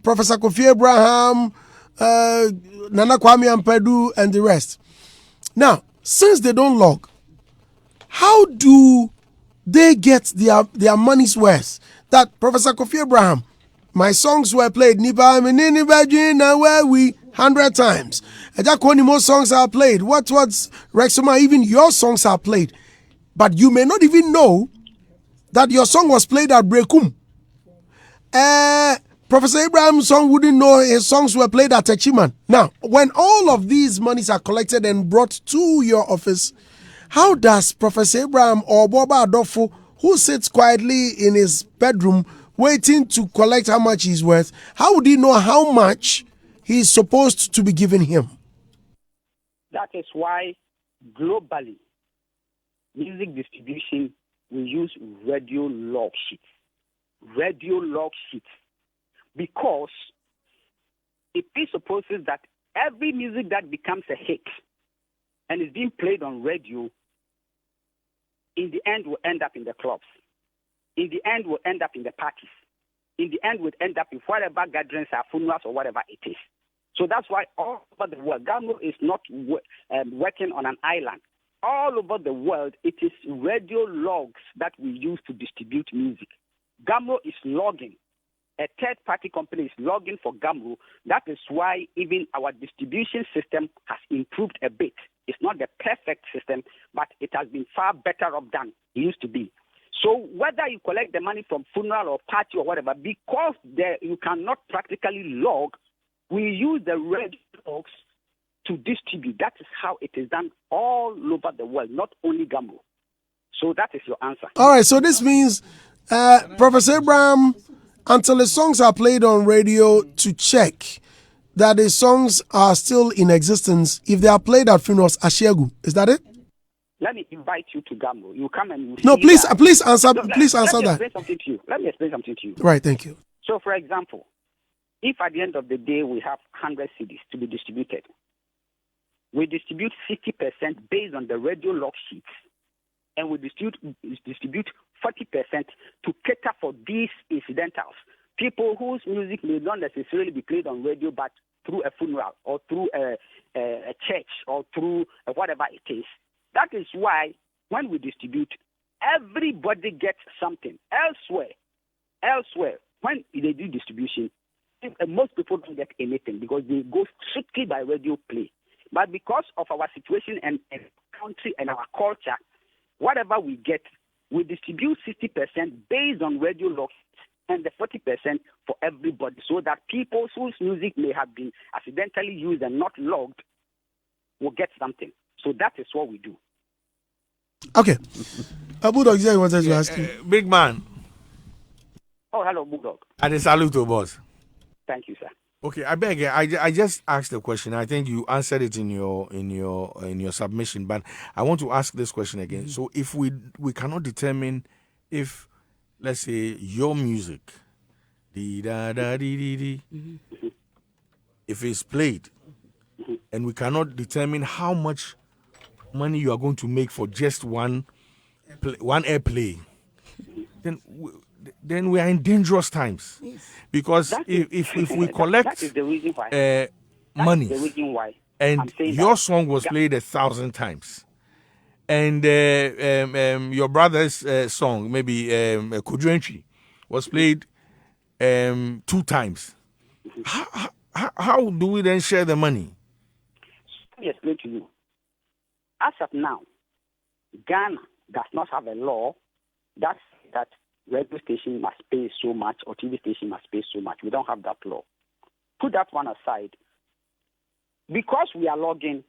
Professor Kofi Abraham, Nana Kwame Ampadu, and the rest. Now, since they don't log, how do they get their money's worth? That Professor Kofi Abraham, my songs were played, Nima, where we 100 times. Agyapong songs are played. What's Rexoma, even your songs are played. But you may not even know that your song was played at Brekum. Professor Abraham's song wouldn't know his songs were played at Techiman. Now, when all of these monies are collected and brought to your office, how does Professor Abraham or Boba Adofo, who sits quietly in his bedroom waiting to collect how much he's worth, how would he know how much he's supposed to be giving him? That is why globally, music distribution, we use radio log sheets. Radio log sheets. Because it presupposes that every music that becomes a hit and is being played on radio, in the end will end up in the clubs. In the end will end up in the parties. In the end will end up in whatever gatherings or funerals or whatever it is. So that's why all over the world, GHAMRO is not working on an island. All over the world, it is radio logs that we use to distribute music. GHAMRO is logging. A third-party company is logging for GHAMRO. That is why even our distribution system has improved a bit. It's not the perfect system, but it has been far better off than it used to be. So whether you collect the money from funeral or party or whatever, because you cannot practically log, we use the radio logs to distribute. That is how it is done all over the world, not only GHAMRO. So that is your answer. All right, so this means Professor Abraham, until the songs are played on radio, to check that the songs are still in existence. If they are played at funerals, Ashegu, is that it? Let me invite you to GHAMRO. You come and you no, see please, that. please answer. No, please answer let me that. explain something to you. Let me explain something to you. Right, thank you. So, for example, if at the end of the day we have 100 CDs to be distributed, we distribute 60% based on the radio log sheets, and we distribute 40% to cater for these incidentals. People whose music may not necessarily be played on radio, but through a funeral or through a church or through whatever it is. That is why when we distribute, everybody gets something. Elsewhere, when they do distribution, most people don't get anything because they go strictly by radio play. But because of our situation and country and our culture, whatever we get, we distribute 60% based on radio logs, and the 40% for everybody, so that people whose music may have been accidentally used and not logged will get something. So that is what we do. Okay. Bulldog, you wanted to ask you. Big man. Oh, hello, Bulldog. And a salute to boss. Thank you, sir. Okay, I beg. I just asked the question. I think you answered it in your submission, but I want to ask this question again. So, if we cannot determine if, let's say, your music, if it's played, and we cannot determine how much money you are going to make for just one airplay, then we are in dangerous times. Yes. Because if we collect that is the reason why. money, the reason why and your song was played 1,000 times, and your brother's song, maybe Kujuentri, was played 2 times, how do we then share the money? Let me explain to you. As of now, Ghana does not have a law that radio station must pay so much or TV station must pay so much. We don't have that law. Put that one aside. Because we are logging,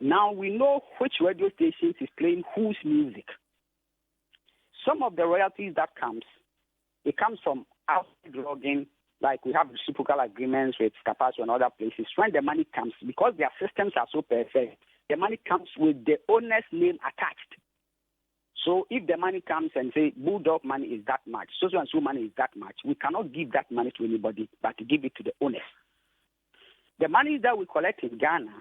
now we know which radio stations is playing whose music. Some of the royalties that it comes from outside logging, like we have reciprocal agreements with Capasso and other places. When the money comes, because their systems are so perfect, the money comes with the owner's name attached. So if the money comes and say Bulldog money is that much, so and so money is that much, we cannot give that money to anybody, but to give it to the owners. The money that we collect in Ghana,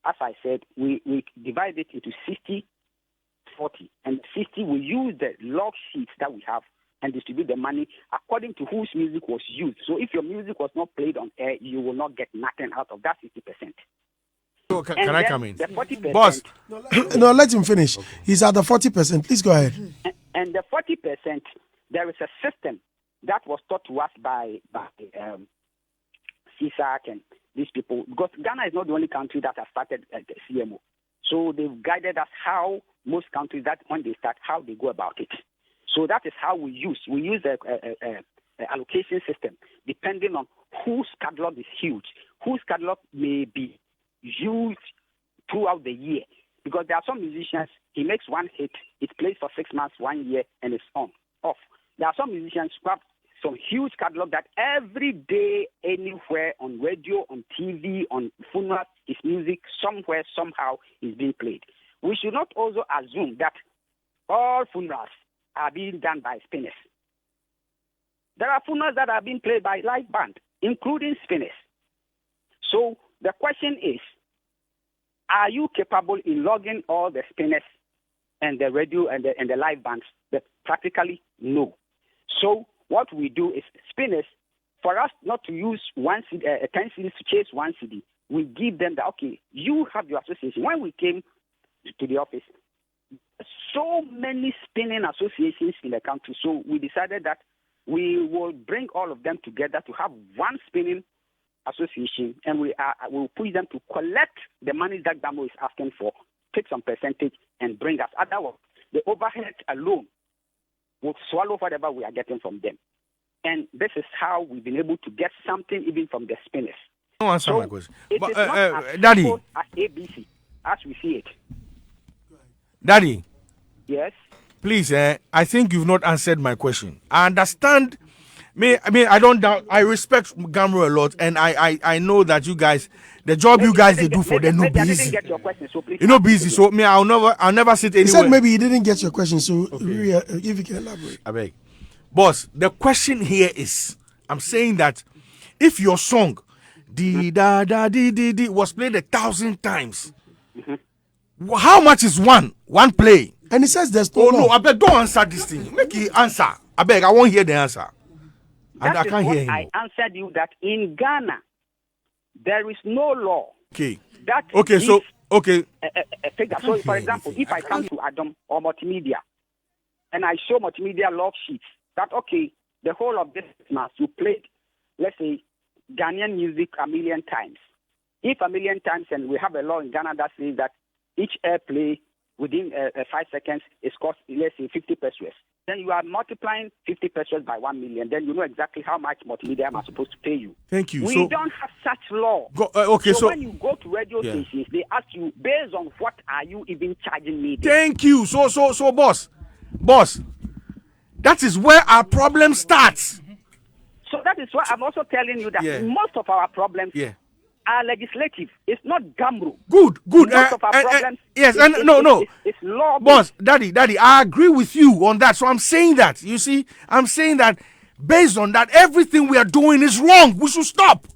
as I said, we divide it into 60-40, and 60 we use the log sheets that we have and distribute the money according to whose music was used. So if your music was not played on air, you will not get nothing out of that 60%. So can I come in? The 40%, Boss. No, let him finish. Okay. He's at the 40%. Please go ahead. And the 40%, there is a system that was taught to us by CSAC and these people, because Ghana is not the only country that has started the CMO. So they've guided us how most countries, that when they start, how they go about it. So that is how we use. We use a allocation system depending on whose catalog is huge, whose catalog may be used throughout the year. Because there are some musicians, he makes one hit, it plays for 6 months, 1 year, and it's off. There are some musicians who have some huge catalog that every day, anywhere, on radio, on TV, on funeral, his music, somewhere, somehow, is being played. We should not also assume that all funerals are being done by spinners. There are funerals that are being played by live band, including spinners. So the question is, are you capable in logging all the spinners and the radio and the live bands? But practically, no. So what we do is spinners, for us not to use 10 CDs to chase 1 CD, we give them that, okay, you have your association. When we came to the office, so many spinning associations in the country, so we decided that we will bring all of them together to have one spinning association, and we will push them to collect the money that GHAMRO is asking for, take some percentage, and bring us. Otherwise, the overhead alone will swallow whatever we are getting from them. And this is how we've been able to get something even from the spinners. Don't answer my question. It is not as Daddy, simple as ABC, as we see it. Daddy. Yes? Please, I think you've not answered my question. I understand. I don't doubt. I respect GHAMRO a lot, and I know that you guys, the job you guys they do for them, no busy. I didn't get your question, so please. You know busy, so I'll never sit anywhere. He said maybe he didn't get your question, so if you can elaborate. I beg, boss. The question here is, I'm saying that if your song, was played 1,000 times, how much is one play? And he says there's no. I beg, don't answer this thing. Make it answer. I beg, I won't hear the answer. That I can't hear him. I answered you that in Ghana there is no law. Okay. That okay. So okay. A figure. So, for example, if I come to Adam or multimedia, and I show multimedia log sheets, that okay, the whole of this month you played, let's say, Ghanaian music 1,000,000 times. If 1,000,000 times, and we have a law in Ghana that says that each airplay within 5 seconds is cost, let's say, 50 pesos. then you are multiplying 50 pesos by 1 million. Then you know exactly how much multimedia am I supposed to pay you. Thank you. We don't have such law. Okay, so when you go to radio stations, they ask you based on what are you even charging me? Thank you. So, boss, that is where our problem starts. So that is why I'm also telling you that most of our problems are legislative. It's not GHAMRO. Good. Most of our problems. It's law. Boss, daddy, I agree with you on that. So I'm saying that. You see, I'm saying that based on that, everything we are doing is wrong. We should stop.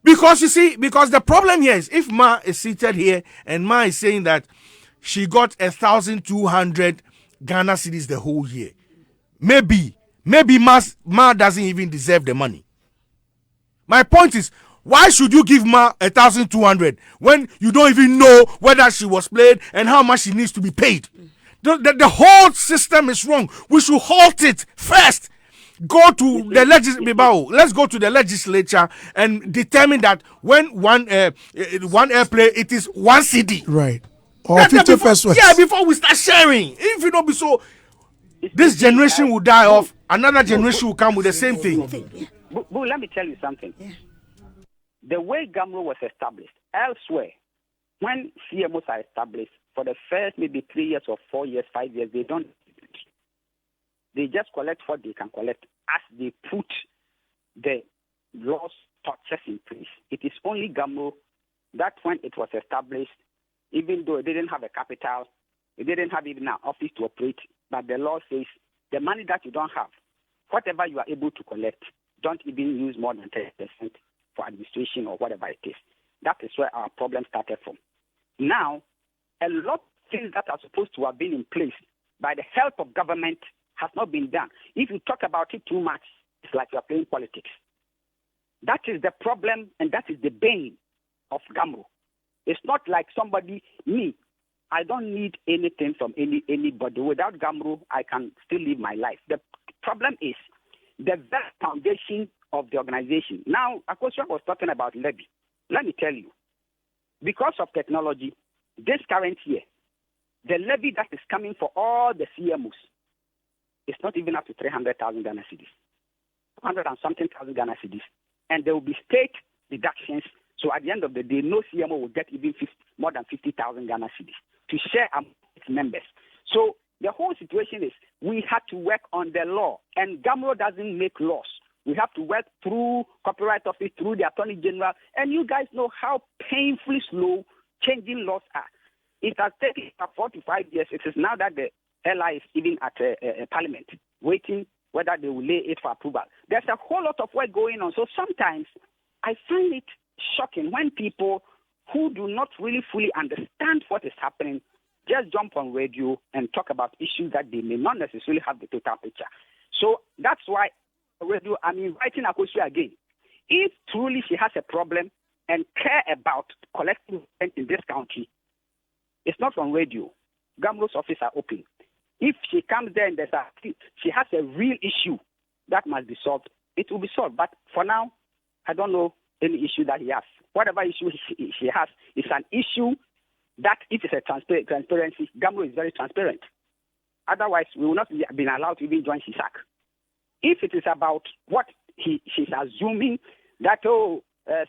Because you see, because the problem here is if Ma is seated here and Ma is saying that she got 1,200 Ghana cedis the whole year, maybe Ma doesn't even deserve the money. My point is, why should you give Ma 1,200 when you don't even know whether she was played and how much she needs to be paid? The whole system is wrong. We should halt it first. Go to the let's go to the legislature and determine that when one airplay it is 1 CD. Right. Or 50 pesos. Yeah, before we start sharing. If you don't be so, this generation will die off. Another generation will come with the same thing. But let me tell you something. Yeah. The way GHAMRO was established, elsewhere, when CMOs are established, for the first maybe 3 years or 4 years, 5 years, they don't. They just collect what they can collect as they put the laws, structures in place. It is only GHAMRO that when it was established, even though it didn't have a capital, it didn't have even an office to operate, but the law says the money that you don't have, whatever you are able to collect, don't even use more than 10% for administration or whatever it is. That is where our problem started from. Now, a lot of things that are supposed to have been in place by the help of government has not been done. If you talk about it too much, it's like you are playing politics. That is the problem, and that is the bane of GHAMRO. It's not like me, I don't need anything from anybody. Without GHAMRO, I can still live my life. The problem is the very foundation of the organization. Now, Akosua was talking about levy. Let me tell you, because of technology, this current year, the levy that is coming for all the CMOs is not even up to 300,000 Ghana cedis, 100 and something thousand Ghana cedis, and there will be state deductions. So at the end of the day, no CMO will get even more than 50,000 Ghana cedis to share among its members. So the whole situation is we have to work on the law, and GHAMRO doesn't make laws. We have to work through Copyright Office, through the Attorney General, and you guys know how painfully slow changing laws are. It has taken 4 to 5 years. It is now that the LI is even at Parliament, waiting whether they will lay it for approval. There's a whole lot of work going on. So sometimes I find it shocking when people who do not really fully understand what is happening just jump on radio and talk about issues that they may not necessarily have the total picture. So that's why radio, I'm inviting Akosua again. If truly she has a problem and care about collecting rent in this country, it's not on radio. GHAMRO's office are open. If she comes there and she has a real issue that must be solved, it will be solved. But for now, I don't know any issue that he has. Whatever issue she has is an issue that if it's a transparency, GHAMRO is very transparent. Otherwise, we will not be allowed to even join CISAC. If it is about what she's assuming that,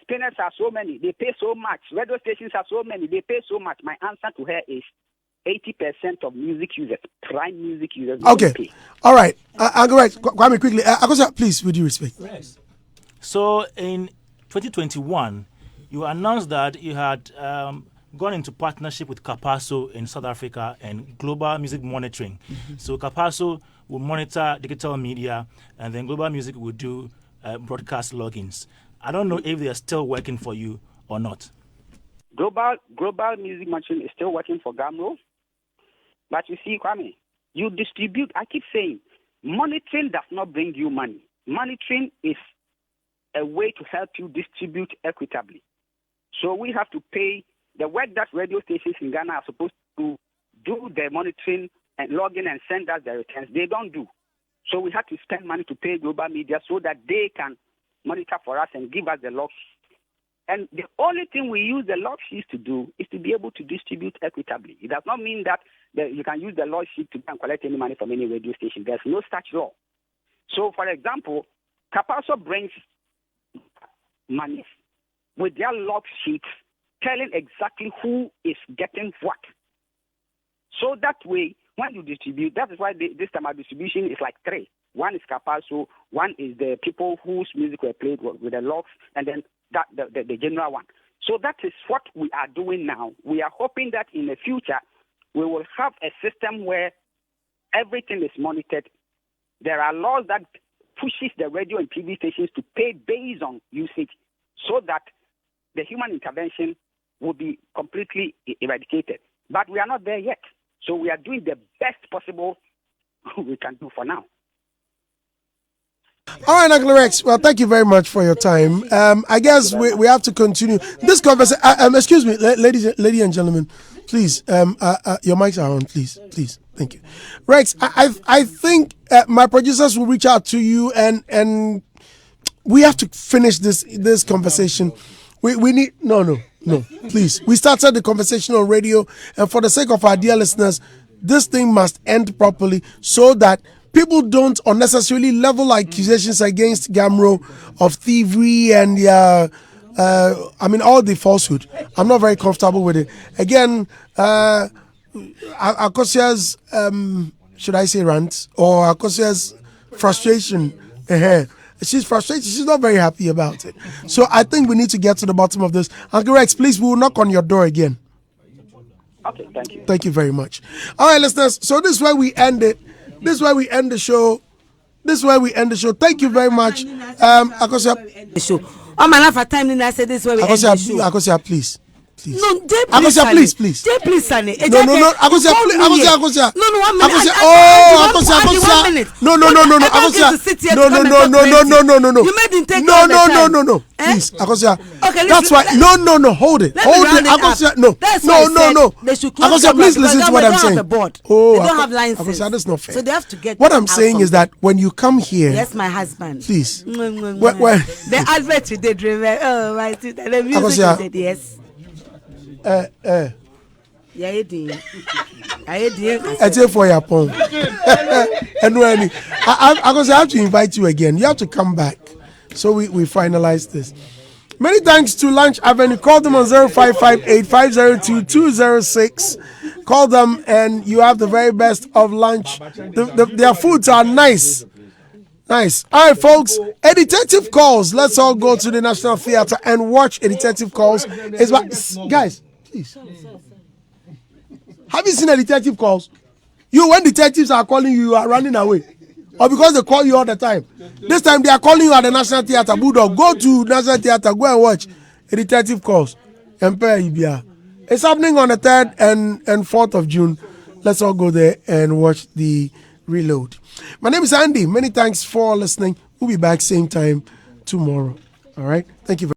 spinners are so many, they pay so much, radio stations are so many, they pay so much, my answer to her is 80% of music users, prime music users. Okay. All right. I'll go right. Kwame, quickly. Akosua, please, with due respect. Yes. So in 2021, you announced that you had gone into partnership with Capasso in South Africa and Global Music Monitoring. Mm-hmm. So Capasso will monitor digital media, and then Global Music will do broadcast logins. I don't know if they are still working for you or not. Global Music Monitoring is still working for GHAMRO. But you see, Kwame, you distribute. I keep saying, monitoring does not bring you money. Monitoring is a way to help you distribute equitably. So we have to pay the work that radio stations in Ghana are supposed to do the monitoring and log in and send us the returns. They don't do. So we have to spend money to pay global media so that they can monitor for us and give us the logs. And the only thing we use the log sheets to do is to be able to distribute equitably. It does not mean that you can use the log sheet to go and collect any money from any radio station. There's no such law. So, for example, Kapaso brings money with their log sheets telling exactly who is getting what. So that way, when you distribute, that is why this time our distribution is like 3. One is Kapaso, one is the people whose music were played with the logs, and then the general one. So that is what we are doing now. We are hoping that in the future, we will have a system where everything is monitored. There are laws that pushes the radio and TV stations to pay based on usage so that the human intervention will be completely eradicated. But we are not there yet. So we are doing the best possible we can do for now. All right, Uncle Rex. Well, thank you very much for your time. I guess we have to continue this conversation. Excuse me, ladies and gentlemen, please. Your mics are on, please. Thank you, Rex. I think my producers will reach out to you, and we have to finish this conversation. We need no, please. We started the conversation on radio, and for the sake of our dear listeners, this thing must end properly so that people don't unnecessarily level accusations against GHAMRO of thievery and all the falsehood. I'm not very comfortable with it. Again, Akosia's should I say rant or Akosia's frustration? She's frustrated. She's not very happy about it. So I think we need to get to the bottom of this. Uncle Rex, please, we will knock on your door again. Okay, thank you. Thank you very much. All right, listeners. So this is where we end it. This is where we end the show. Thank you very much. Akosua. I'm enough of time. I said this is where we end the show. Akosua, please. No, please. Akosua, please. Please, Sunny. No, Akosua, please. Akosua. No, 1 minute. Akosua. Akosua. No. Akosua. No. You made him take No. Please, Akosua. Okay, that's why. No. Hold it. Akosua. No. Akosua, please listen to what I'm saying. They don't have license. Akosua, that's not fair. So they have to get. What I'm saying is that when you come here. Yes, my husband. Please. The advert you did, remember? Oh, my sister. The music you did, yes. It's for your phone. And when I have to invite you again. You have to come back. So we finalize this. Many thanks to Lunch Avenue. Call them on 0558-502-206. Call them and you have the very best of lunch. Their foods are nice. Nice. All right, folks. A Detective Calls. Let's all go to the National Theatre and watch A Detective Calls. Guys, please. Have you seen A Detective Calls? When detectives are calling you, you are running away. Or because they call you all the time. This time they are calling you at the National Theatre. Bulldog, go to National Theatre, go and watch A Detective Calls. It's happening on the 3rd and 4th of June. Let's all go there and watch the reload. My name is Andy. Many thanks for listening. We'll be back same time tomorrow. All right. Thank you very much.